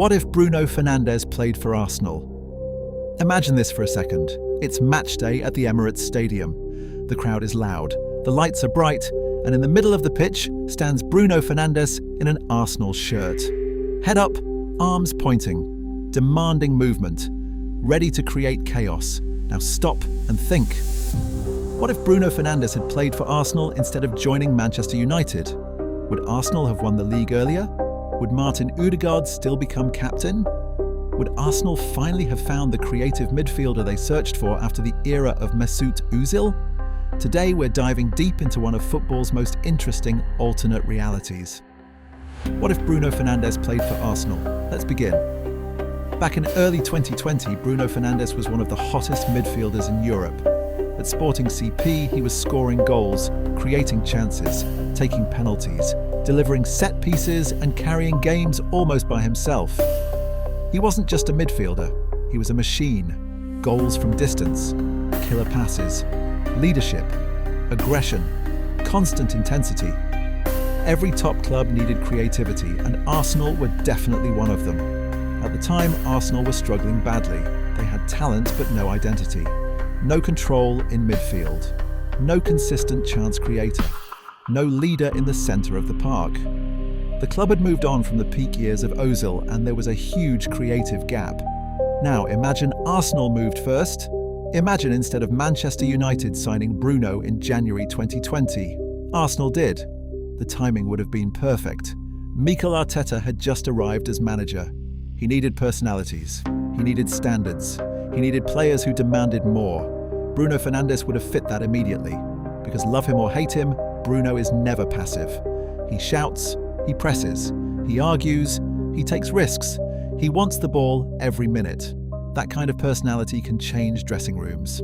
What if Bruno Fernandes played for Arsenal? Imagine this for a second. It's match day at the Emirates Stadium. The crowd is loud, the lights are bright, and in the middle of the pitch stands Bruno Fernandes in an Arsenal shirt. Head up, arms pointing, demanding movement, ready to create chaos. Now stop and think. What if Bruno Fernandes had played for Arsenal instead of joining Manchester United? Would Arsenal have won the league earlier? Would Martin Ødegaard still become captain? Would Arsenal finally have found the creative midfielder they searched for after the era of Mesut Özil? Today we're diving deep into one of football's most interesting alternate realities. What if Bruno Fernandes played for Arsenal? Let's begin. Back in early 2020, Bruno Fernandes was one of the hottest midfielders in Europe. At Sporting CP, he was scoring goals, creating chances, taking penalties, delivering set pieces and carrying games almost by himself. He wasn't just a midfielder, he was a machine. Goals from distance, killer passes, leadership, aggression, constant intensity. Every top club needed creativity, and Arsenal were definitely one of them. At the time, Arsenal were struggling badly. They had talent but no identity. No control in midfield. No consistent chance creator. No leader in the centre of the park. The club had moved on from the peak years of Özil, and there was a huge creative gap. Now imagine Arsenal moved first. Imagine instead of Manchester United signing Bruno in January 2020, Arsenal did. The timing would have been perfect. Mikel Arteta had just arrived as manager. He needed personalities. He needed standards. He needed players who demanded more. Bruno Fernandes would have fit that immediately. Because love him or hate him, Bruno is never passive. He shouts, he presses, he argues, he takes risks. He wants the ball every minute. That kind of personality can change dressing rooms.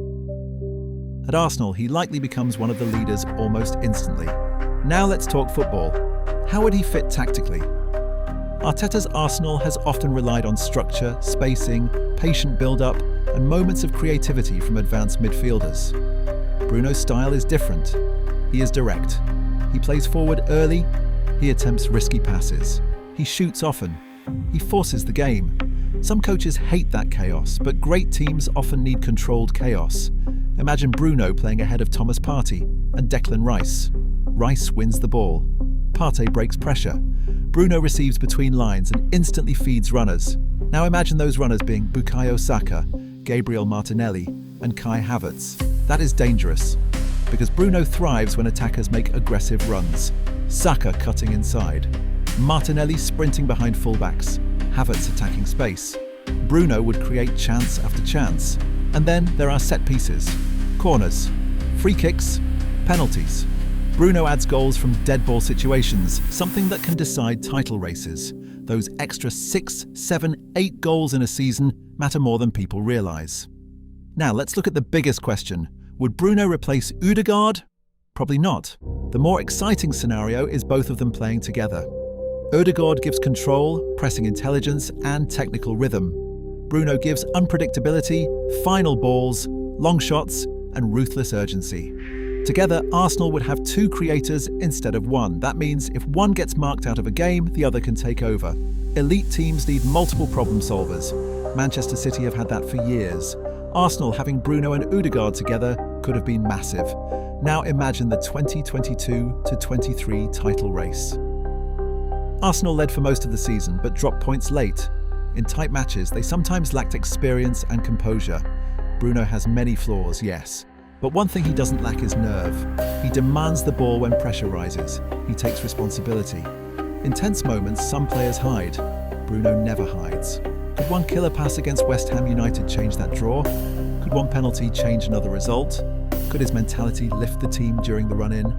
At Arsenal, he likely becomes one of the leaders almost instantly. Now let's talk football. How would he fit tactically? Arteta's Arsenal has often relied on structure, spacing, patient build-up, and moments of creativity from advanced midfielders. Bruno's style is different. He is direct. He plays forward early. He attempts risky passes. He shoots often. He forces the game. Some coaches hate that chaos, but great teams often need controlled chaos. Imagine Bruno playing ahead of Thomas Partey and Declan Rice. Rice wins the ball. Partey breaks pressure. Bruno receives between lines and instantly feeds runners. Now imagine those runners being Bukayo Saka, Gabriel Martinelli, and Kai Havertz. That is dangerous, because Bruno thrives when attackers make aggressive runs. Saka cutting inside, Martinelli sprinting behind fullbacks, Havertz attacking space. Bruno would create chance after chance. And then there are set pieces, corners, free kicks, penalties. Bruno adds goals from dead ball situations, something that can decide title races. Those extra 6, 7, 8 goals in a season matter more than people realise. Now let's look at the biggest question. Would Bruno replace Ødegaard? Probably not. The more exciting scenario is both of them playing together. Odegaard gives control, pressing intelligence, and technical rhythm. Bruno gives unpredictability, final balls, long shots, and ruthless urgency. Together, Arsenal would have 2 creators instead of 1. That means if one gets marked out of a game, the other can take over. Elite teams need multiple problem solvers. Manchester City have had that for years. Arsenal having Bruno and Ødegaard together could have been massive. Now imagine the 2022-23 title race. Arsenal led for most of the season, but dropped points late. In tight matches, they sometimes lacked experience and composure. Bruno has many flaws, yes. But one thing he doesn't lack is nerve. He demands the ball when pressure rises. He takes responsibility. In tense moments, some players hide. Bruno never hides. Could one killer pass against West Ham United change that draw? Could one penalty change another result? Could his mentality lift the team during the run-in?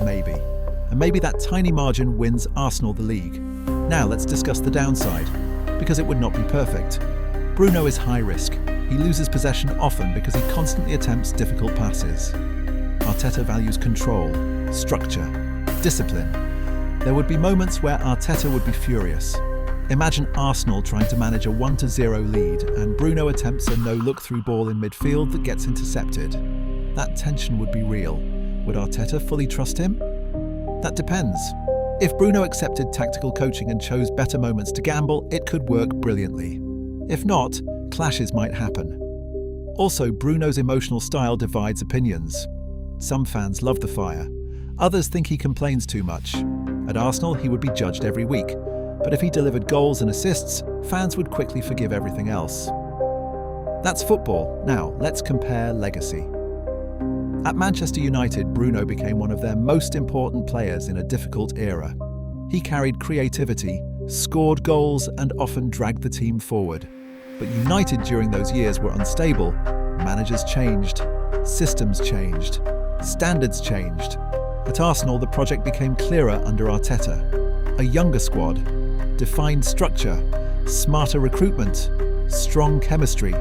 Maybe. And maybe that tiny margin wins Arsenal the league. Now let's discuss the downside, because it would not be perfect. Bruno is high risk. He loses possession often because he constantly attempts difficult passes. Arteta values control, structure, discipline. There would be moments where Arteta would be furious. Imagine Arsenal trying to manage a 1-0 lead and Bruno attempts a no-look-through ball in midfield that gets intercepted. That tension would be real. Would Arteta fully trust him? That depends. If Bruno accepted tactical coaching and chose better moments to gamble, it could work brilliantly. If not, clashes might happen. Also, Bruno's emotional style divides opinions. Some fans love the fire. Others think he complains too much. At Arsenal, he would be judged every week. But if he delivered goals and assists, fans would quickly forgive everything else. That's football. Now, let's compare legacy. At Manchester United, Bruno became one of their most important players in a difficult era. He carried creativity, scored goals, and often dragged the team forward. But United during those years were unstable. Managers changed, systems changed, standards changed. At Arsenal, the project became clearer under Arteta. A younger squad, defined structure, smarter recruitment, strong chemistry.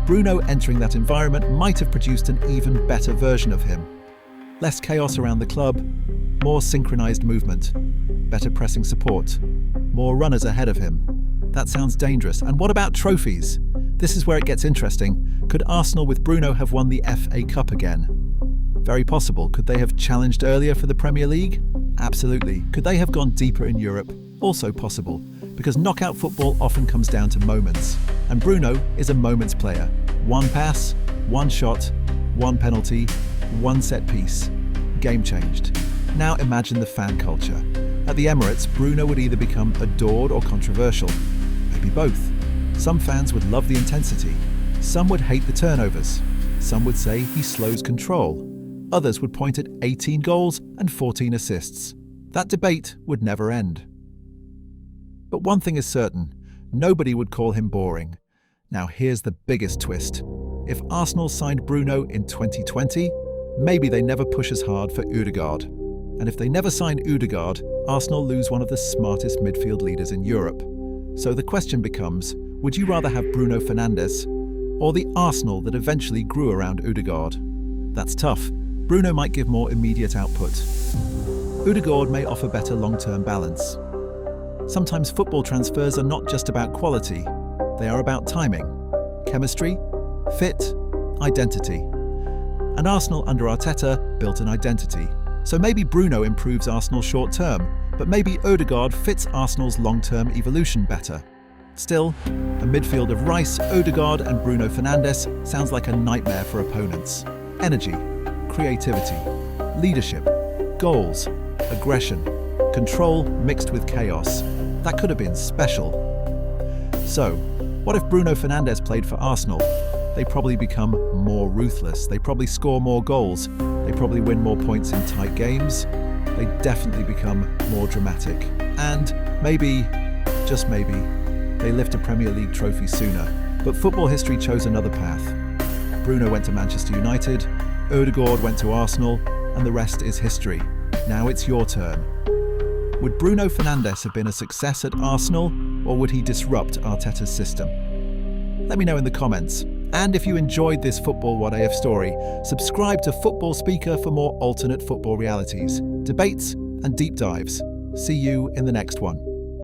Bruno entering that environment might have produced an even better version of him. Less chaos around the club, more synchronized movement, better pressing support, more runners ahead of him. That sounds dangerous. And what about trophies? This is where it gets interesting. Could Arsenal with Bruno have won the FA Cup again? Very possible. Could they have challenged earlier for the Premier League? Absolutely. Could they have gone deeper in Europe? Also possible, because knockout football often comes down to moments. And Bruno is a moments player. One pass, one shot, one penalty, one set piece. Game changed. Now imagine the fan culture. At the Emirates, Bruno would either become adored or controversial. Maybe both. Some fans would love the intensity. Some would hate the turnovers. Some would say he slows control. Others would point at 18 goals and 14 assists. That debate would never end. But one thing is certain, nobody would call him boring. Now here's the biggest twist. If Arsenal signed Bruno in 2020, maybe they never push as hard for Odegaard. And if they never sign Odegaard, Arsenal lose one of the smartest midfield leaders in Europe. So the question becomes, would you rather have Bruno Fernandes or the Arsenal that eventually grew around Odegaard? That's tough. Bruno might give more immediate output. Odegaard may offer better long-term balance. Sometimes football transfers are not just about quality, they are about timing, chemistry, fit, identity. And Arsenal under Arteta built an identity. So maybe Bruno improves Arsenal short-term, but maybe Odegaard fits Arsenal's long-term evolution better. Still, a midfield of Rice, Odegaard and Bruno Fernandes sounds like a nightmare for opponents. Energy, creativity, leadership, goals, aggression, control mixed with chaos. That could have been special. So, what if Bruno Fernandes played for Arsenal? They probably become more ruthless. They probably score more goals. They probably win more points in tight games. They definitely become more dramatic. And maybe, just maybe, they lift a Premier League trophy sooner. But football history chose another path. Bruno went to Manchester United, Ødegaard went to Arsenal, and the rest is history. Now it's your turn. Would Bruno Fernandes have been a success at Arsenal, or would he disrupt Arteta's system? Let me know in the comments. And if you enjoyed this Football What AF story, subscribe to Football Speaker for more alternate football realities, debates, and deep dives. See you in the next one.